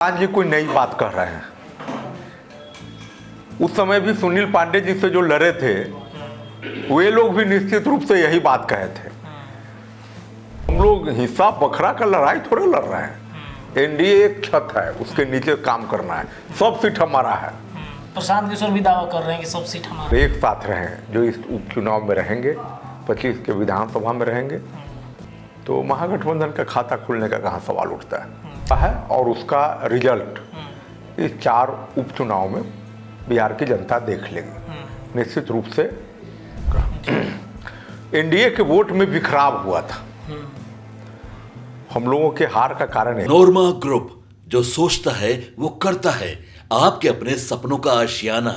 आज जी कोई नई बात कर रहे हैं। उस समय भी सुनील पांडे जी से जो लड़े थे वे लोग भी निश्चित रूप से यही बात कहे थे। हम लोग हिस्सा बखरा का लड़ाई थोड़े लड़ रहे हैं। एनडीए एक छत है, उसके नीचे काम करना है। सब सीट हमारा है। प्रशांत किशोर भी दावा कर रहे हैं कि सब सीट हमारे एक साथ रहें जो इस उपचुनाव में रहेंगे, 25 के विधानसभा में रहेंगे, तो महागठबंधन का खाता खुलने का कहाँ सवाल उठता है। और उसका रिजल्ट इस 4 उपचुनाव में बिहार की जनता देख लेगी। निश्चित रूप से एनडीए के वोट में बिखराव हुआ था। हम लोगों के हार का कारण है नोरमा ग्रुप, जो सोचता है वो करता है। आपके अपने सपनों का आशियाना।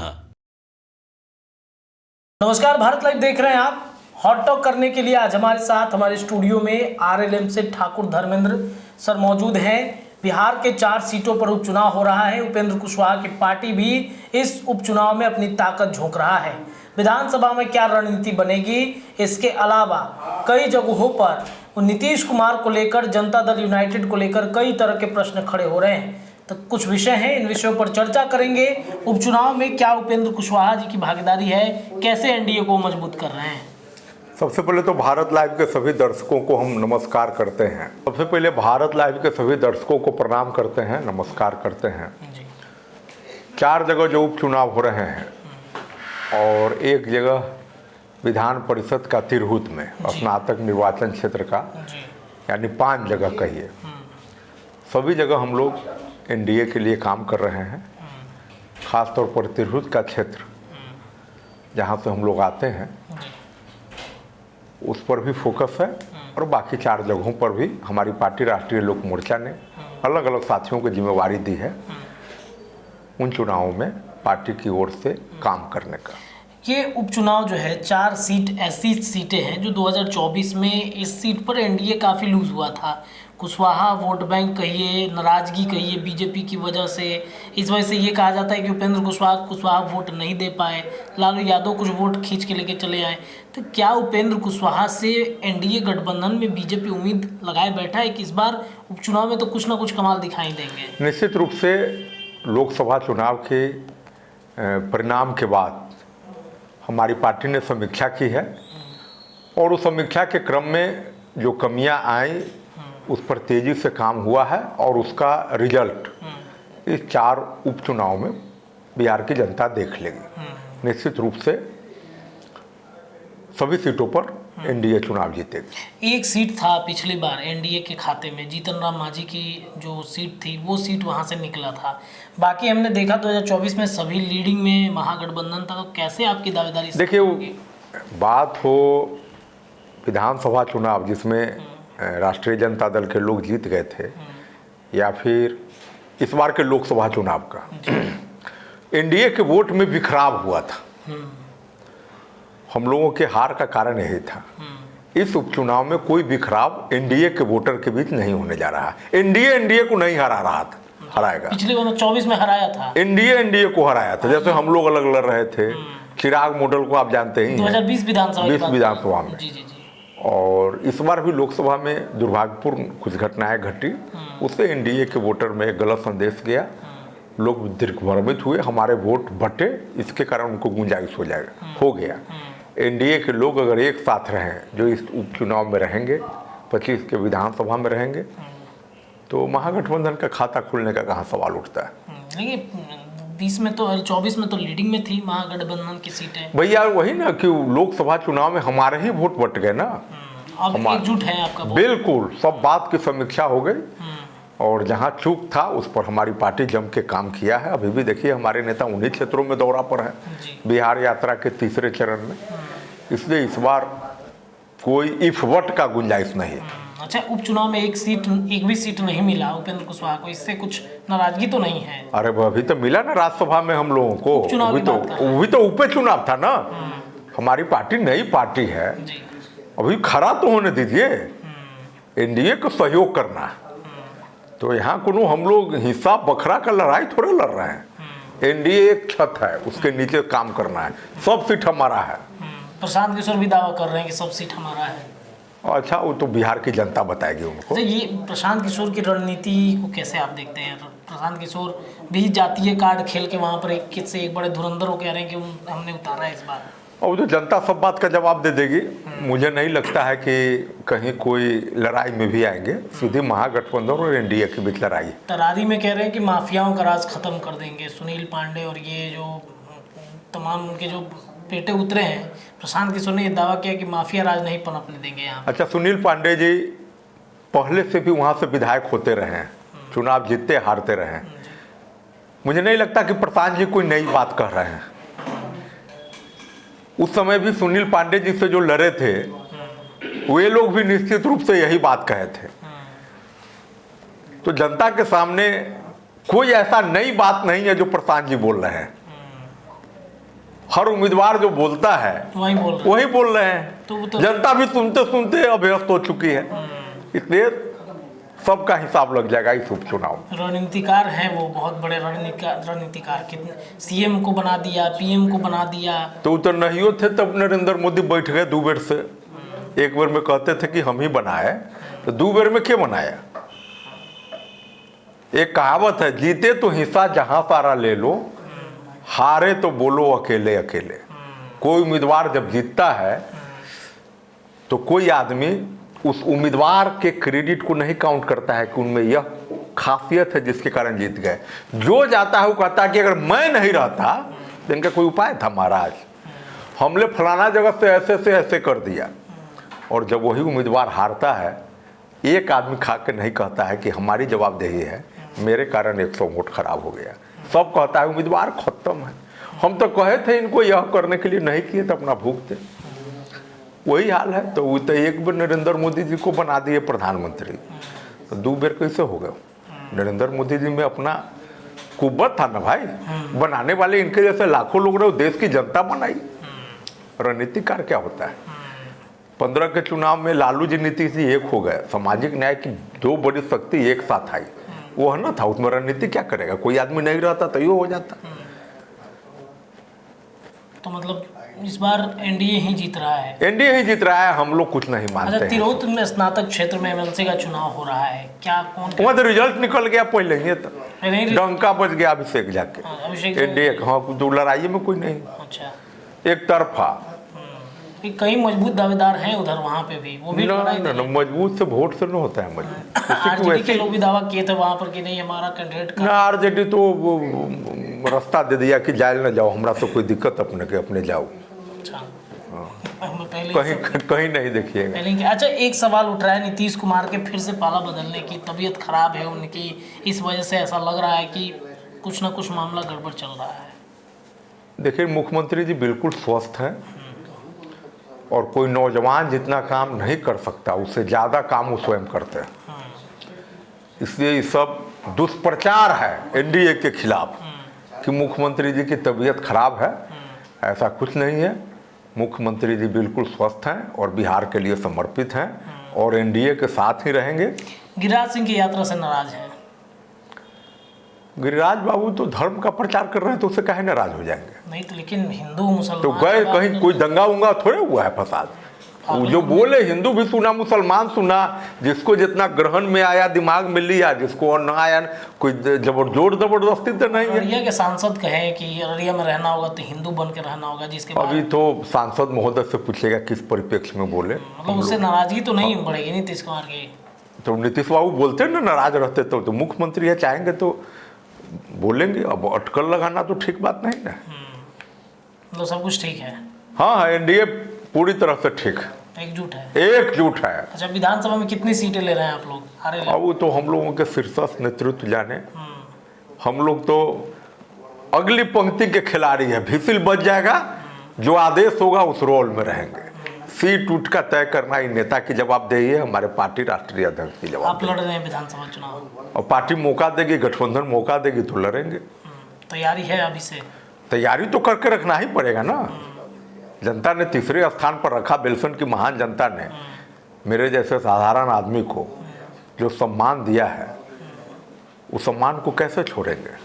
नमस्कार, भारत लाइव देख रहे हैं आप। हॉट टॉक करने के लिए आज हमारे साथ हमारे स्टूडियो में आरएलएम से ठाकुर धर्मेंद्र सर मौजूद हैं। बिहार के 4 सीटों पर उपचुनाव हो रहा है। उपेंद्र कुशवाहा की पार्टी भी इस उपचुनाव में अपनी ताकत झोंक रहा है। विधानसभा में क्या रणनीति बनेगी, इसके अलावा कई जगहों पर नीतीश कुमार को लेकर, जनता दल यूनाइटेड को लेकर कई तरह के प्रश्न खड़े हो रहे हैं। तो कुछ विषय हैं, इन विषयों पर चर्चा करेंगे। उपचुनाव में क्या उपेंद्र कुशवाहा जी की भागीदारी है, कैसे एनडीए को मजबूत कर रहे हैं। सबसे पहले तो भारत लाइव के सभी दर्शकों को हम नमस्कार करते हैं। सबसे पहले भारत लाइव के सभी दर्शकों को प्रणाम करते हैं, नमस्कार करते हैं। 4 जगह जो उपचुनाव हो रहे हैं और एक जगह विधान परिषद का तिरहुत में स्नातक निर्वाचन क्षेत्र का, यानी 5 जगह कहिए। सभी जगह हम लोग एनडीए के लिए काम कर रहे हैं। खासतौर पर तिरहुत का क्षेत्र जहाँ से हम लोग आते हैं उस पर भी फोकस है, और बाकी 4 जगहों पर भी हमारी पार्टी राष्ट्रीय लोक मोर्चा ने अलग अलग साथियों को जिम्मेवारी दी है उन चुनावों में पार्टी की ओर से काम करने का। ये उपचुनाव जो है, 4 सीट ऐसी सीटें हैं जो 2024 में इस सीट पर एनडीए काफ़ी लूज हुआ था। कुशवाहा वोट बैंक कहिए, नाराजगी कहिए बीजेपी की वजह से। इस वजह से ये कहा जाता है कि उपेंद्र कुशवाहा वोट नहीं दे पाए, लालू यादव कुछ वोट खींच के लेके चले आए। तो क्या उपेंद्र कुशवाहा से एनडीए गठबंधन में बीजेपी उम्मीद लगाए बैठा है कि इस बार उपचुनाव में तो कुछ ना कुछ कमाल दिखाई देंगे? निश्चित रूप से लोकसभा चुनाव के परिणाम के बाद हमारी पार्टी ने समीक्षा की है, और उस समीक्षा के क्रम में जो कमियां आई उस पर तेजी से काम हुआ है, और उसका रिजल्ट इस 4 उपचुनाव में बिहार की जनता देख लेगी। निश्चित रूप से सभी सीटों पर एनडीए चुनाव जीतेगी। एक सीट था पिछली बार एनडीए के खाते में, जीतन राम मांझी की जो सीट थी वो सीट वहां से निकला था। बाकी हमने देखा 2024 में सभी लीडिंग में महागठबंधन था। तो कैसे आपकी दावेदारी? देखिए, बात हो विधानसभा चुनाव जिसमें राष्ट्रीय जनता दल के लोग जीत गए थे, या फिर इस बार के लोकसभा चुनाव का, एनडीए के वोट में बिखराव हुआ था। हम लोगों के हार का कारण यही था। इस उपचुनाव में कोई बिखराव एनडीए के वोटर के बीच नहीं होने जा रहा। एनडीए को नहीं हरा रहा था, हराएगा। पिछले बार 24 में हराया था एनडीए को हराया था। जैसे हम लोग अलग लड़ रहे थे, चिराग मॉडल को आप जानते ही, 2020 विधानसभा में। जी। और इस बार भी लोकसभा में दुर्भाग्यपूर्ण कुछ घटनाएं घटी, उससे एनडीए के वोटर में एक गलत संदेश गया। लोग दिग्भ्रमित हुए, हमारे वोट बटे, इसके कारण उनको गुंजाइश हो गया। एनडीए के लोग अगर एक साथ रहें जो इस उपचुनाव में रहेंगे, 25 के विधानसभा में रहेंगे, तो महागठबंधन का खाता खुलने का कहाँ सवाल उठता है। देखिए 20 में तो 24 में तो लीडिंग में थी महागठबंधन की सीटें। भैया वही ना कि लोकसभा चुनाव में हमारे ही वोट बट गए ना। अब एकजुट है आपका वोट। बिल्कुल, सब बात की समीक्षा हो गई, और जहां चूक था उस पर हमारी पार्टी जम के काम किया है। अभी भी देखिए हमारे नेता उन्हीं क्षेत्रों में दौरा पर है, बिहार यात्रा के 3रे चरण में। इसलिए इस बार कोई इफ वट का गुंजाइश नहीं है। अच्छा, उपचुनाव में एक भी सीट नहीं मिला उपेंद्र कुशवाहा को, इससे कुछ नाराजगी तो नहीं है? अरे अभी तो मिला ना राज्यसभा में हम लोगों को। अभी तो उपचुनाव था ना। हमारी पार्टी नई पार्टी है, अभी खड़ा तो होने दीजिए। एनडीए को सहयोग करना है, तो यहाँ कोनो हम लोग हिस्सा बखरा का लड़ाई थोड़े लड़ रहे हैं। एनडीए एक छत है, उसके नीचे काम करना है। सब सीट हमारा है। प्रशांत किशोर भी दावा कर रहे हैं कि सब सीट हमारा है। अच्छा, वो तो बिहार की जनता बताएगी उनको। ये प्रशांत किशोर की रणनीति को कैसे आप देखते हैं? प्रशांत किशोर भी जातीय कार्ड खेल के वहाँ पर एक से एक बड़े धुरंधर हो कह रहे हैं कि हमने उतारा है इस बार। और जो जनता सब बात का जवाब दे देगी। मुझे नहीं लगता है कि कहीं कोई लड़ाई में भी आएंगे। सीधी महागठबंधन और एनडीए के बीच लड़ाई। तरारी में कह रहे हैं कि माफियाओं का राज खत्म कर देंगे। सुनील पांडे और ये जो तमाम उनके जो पेटे उतरे हैं, प्रशांत किशोर ने यह दावा किया कि माफिया राज नहीं पनपने देंगे यहाँ। अच्छा, सुनील पांडे जी पहले से भी वहाँ से विधायक होते रहे हैं, चुनाव जीतते हारते रहे हैं। मुझे नहीं लगता कि प्रशांत जी कोई नई बात कह रहे हैं। उस समय भी सुनील पांडे जी से जो लड़े थे वे लोग भी निश्चित रूप से यही बात कहे थे। तो जनता के सामने कोई ऐसा नई बात नहीं है जो प्रशांत जी बोल रहे हैं। हर उम्मीदवार जो बोलता है वही बोल रहे हैं। तो जनता भी सुनते सुनते अभ्यस्त हो चुकी है। इसलिए सबका हिसाब लग जाएगा इस उपचुनाव। रणनीतिकार हैं वो, बहुत बड़े रणनीतिकार। कितने सीएम को बना दिया, पीएम को बना दिया। तो नहीं थे तब नरेंद्र मोदी बैठ गए 2 बेर से। एक बार में कहते थे कि हम ही बनाए, तो 2 बेर में क्यों बनाया? एक कहावत है, जीते तो हिस्सा जहां सारा ले लो, हारे तो बोलो अकेले अकेले। कोई उम्मीदवार जब जीतता है तो कोई आदमी उस उम्मीदवार के क्रेडिट को नहीं काउंट करता है कि उनमें यह खासियत है जिसके कारण जीत गए। जो जाता है वो कहता है कि अगर मैं नहीं रहता तो इनका कोई उपाय था महाराज, हमने फलाना जगह से ऐसे कर दिया। और जब वही उम्मीदवार हारता है, एक आदमी खा के नहीं कहता है कि हमारी जवाबदेही है, मेरे कारण 100 वोट खराब हो गया। सब कहता है उम्मीदवार खत्म है, हम तो कहे थे इनको यह करने के लिए, नहीं किए तो अपना भूखते। वही हाल है। तो वो तो एक बार नरेंद्र मोदी जी को बना दिए प्रधानमंत्री, तो 2 बेर कैसे हो गए? नरेंद्र मोदी जी में अपना कुव्वत था ना भाई। बनाने वाले इनके जैसे लाखों लोग रहे, देश की जनता बनाई। रणनीतिकार क्या होता है? 15 के चुनाव में लालू जी नीतीश जी एक हो गए। सामाजिक न्याय की 2 बड़ी शक्ति एक साथ आई, वो है ना था। उसमें रणनीति क्या करेगा? कोई आदमी नहीं रहता तो ये हो जाता। तो मतलब इस बार एनडीए ही जीत रहा है। एनडीए ही जीत रहा है, हम लोग कुछ नहीं मानते हैं। तिरहुत में स्नातक क्षेत्र में एमएलसी का चुनाव हो रहा है, क्या कौन? वहाँ तो रिजल्ट निकल गया पहले ही, तो डंका बज गया अभिषेक जाके। अभिषेक एनडीए हाँ, जो लड़ाई में कोई नहीं, अच्छा एक तरफा। कई मजबूत दावेदार हैं उधर, वहाँ पे भी वो भी ना मजबूत से वोट से नहीं होता है मजबूत। आरजेडी के लोग भी दावा किए थे वहाँ पर कि नहीं हमारा कैंडिडेट ना, आरजेडी तो रास्ता दे दिया कि जाए न जाओ, हमरा तो कोई दिक्कत अपने के अपने जाओ। कहीं नहीं देखिएगा। अच्छा, एक सवाल उठ रहा है नीतीश कुमार के फिर से पाला बदलने की। तबीयत खराब है उनकी, इस वजह से ऐसा लग रहा है कि कुछ ना कुछ मामला गड़बड़ चल रहा है। देखिए, मुख्यमंत्री जी बिल्कुल स्वस्थ हैं और कोई नौजवान जितना काम नहीं कर सकता उससे ज़्यादा काम वो स्वयं करते हैं। इसलिए ये सब दुष्प्रचार है एनडीए के खिलाफ कि मुख्यमंत्री जी की तबीयत खराब है। ऐसा कुछ नहीं है। मुख्यमंत्री जी बिल्कुल स्वस्थ हैं और बिहार के लिए समर्पित हैं और एनडीए के साथ ही रहेंगे। गिरिराज सिंह की यात्रा से नाराज हैं। गिरिराज बाबू तो धर्म का प्रचार कर रहे हैं, तो उससे काहे नाराज हो जाएंगे? नहीं तो लेकिन हिंदू मुसलमान तो गए कहीं, कोई दंगा उंगा थोड़े हुआ है फसाद। वो जो बोले हिंदू भी सुना, मुसलमान सुना, जिसको जितना ग्रहण में आया दिमाग में लिया, जिसको न आया कोई जोर जबरदस्ती तो नहीं है। अररिया के सांसद कहे कि अररिया में रहना होगा तो हिंदू बन के रहना होगा, जिसके अभी तो सांसद महोदय से पूछेगा किस परिप्रेक्ष्य में बोले। मतलब उससे नाराजगी तो नहीं बढ़ेगी नीतीश कुमार की? तो नीतीश बाबू बोलते ना नाराज रहते तो मुख्यमंत्री है, चाहेंगे तो बोलेंगे। अब अटकल लगाना तो ठीक बात नहीं ना। मतलब सब कुछ ठीक है। हाँ, एनडीए पूरी तरह से ठीक, एकजुट है। एकजुट है। अच्छा, विधानसभा में कितनी सीटें ले रहे हैं आप लोग? अब तो हम लोगों के शीर्षस्थ नेतृत्व जाने। हम लोग तो अगली पंक्ति के खिलाड़ी है। विसिल बज जाएगा, जो आदेश होगा उस रोल में रहेंगे। सीट उठ का तय करना ही नेता की जवाबदेही है, हमारे पार्टी राष्ट्रीय अध्यक्ष की जवाबदेही। आप लड़ रहे हैं विधानसभा चुनाव और पार्टी मौका देगी, गठबंधन मौका देगी तो लड़ेंगे। तैयारी है अभी से? तैयारी तो करके रखना ही पड़ेगा ना। जनता ने तीसरे स्थान पर रखा। बेलसन की महान जनता ने मेरे जैसे साधारण आदमी को जो सम्मान दिया है, उस सम्मान को कैसे छोड़ेंगे?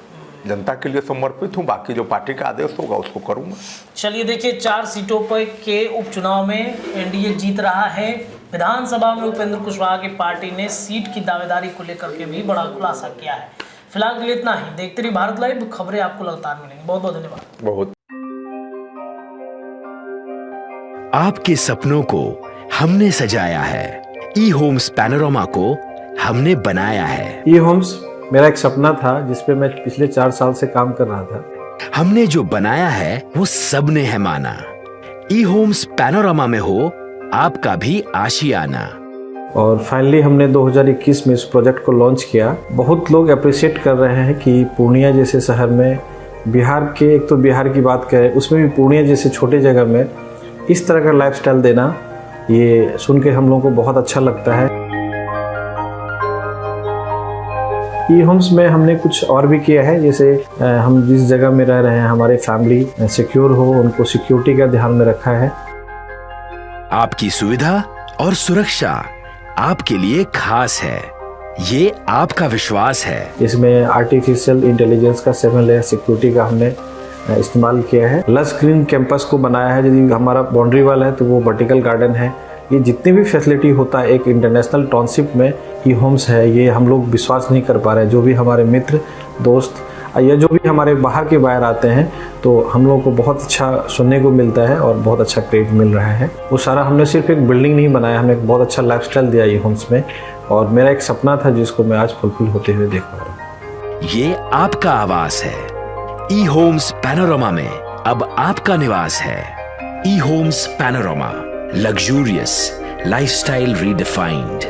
जनता के लिए समर्पित हूँ, बाकी जो पार्टी का आदेश होगा उसको करूँगा। चलिए देखिए, 4 सीटों पर के उपचुनाव में एनडीए जीत रहा है। विधानसभा में उपेंद्र कुशवाहा की पार्टी ने सीट की दावेदारी को लेकर के भी बड़ा खुलासा किया है। फिलहाल के लिए इतना ही। देखते रहिए भारत लाइव, खबरें आपको लगातार मिलेंगी। बहुत बहुत धन्यवाद। बहुत। आपके सपनों को हमने सजाया है, ई होम्स पैनोरामा को हमने बनाया है। ई होम्स मेरा एक सपना था जिसपे मैं पिछले 4 साल से काम कर रहा था। हमने जो बनाया है वो सबने है माना। ई होम्स पैनोरामा में हो आपका भी आशियाना। और फाइनली हमने 2021 में इस प्रोजेक्ट को लॉन्च किया। बहुत लोग अप्रिशिएट कर रहे हैं कि पूर्णिया जैसे शहर में, बिहार के, एक तो बिहार की बात करें उसमें भी पूर्णिया जैसे छोटे जगह में इस तरह का लाइफस्टाइल देना, ये सुन के हम लोगों को बहुत अच्छा लगता है। ई होम्स में हमने कुछ और भी किया है, जैसे हम जिस जगह में रह रहे हैं हमारे फैमिली सिक्योर हो, उनको सिक्योरिटी का ध्यान में रखा है। आपकी सुविधा और सुरक्षा आपके लिए खास है, ये आपका विश्वास है। इसमें आर्टिफिशियल इंटेलिजेंस का 7 लेयर सिक्योरिटी का हमने इस्तेमाल किया है। लस ग्रीन कैंपस को बनाया है। यदि हमारा बाउंड्री वाल है तो वो वर्टिकल गार्डन है। ये जितनी भी फैसिलिटी होता है एक इंटरनेशनल टाउनशिप में ई होम्स है, ये हम लोग विश्वास नहीं कर पा रहे हैं। जो भी हमारे मित्र दोस्त या जो भी हमारे बाहर के बाहर आते हैं तो हम लोगों को बहुत अच्छा सुनने को मिलता है और बहुत अच्छा क्रेडिट मिल रहा है। वो सारा हमने सिर्फ एक बिल्डिंग नहीं बनाया, हमने एक बहुत अच्छा लाइफस्टाइल दिया ई होम्स में, और मेरा एक सपना था जिसको मैं आज फुलफिल होते हुए देख पा रहा हूँ। ये आपका आवास है। ई होम्स पैनोरामा में अब आपका निवास है। E homes Panorama, luxurious lifestyle redefined.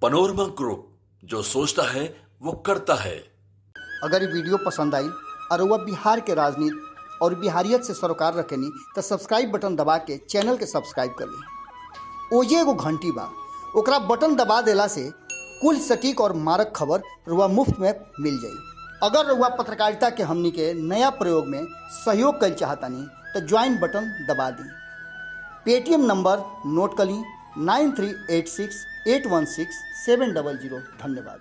Panorama group, जो सोचता है वो करता है। अगर ये वीडियो पसंद आई और वह बिहार के राजनीति और बिहारियत से सरोकार रखेनी तो सब्सक्राइब बटन दबा के चैनल के सब्सक्राइब कर ली। ओजे एगो घंटी बा, ओकरा बटन दबा देला से कुल सटीक और मारक खबर रुआ मुफ्त में मिल जाई। अगर रुआ पत्रकारिता के हमनी के नया प्रयोग में सहयोग कर चाहतानी तो ज्वाइन बटन दबा दी। पेटीएम नंबर नोट कर ली 9386816700। धन्यवाद।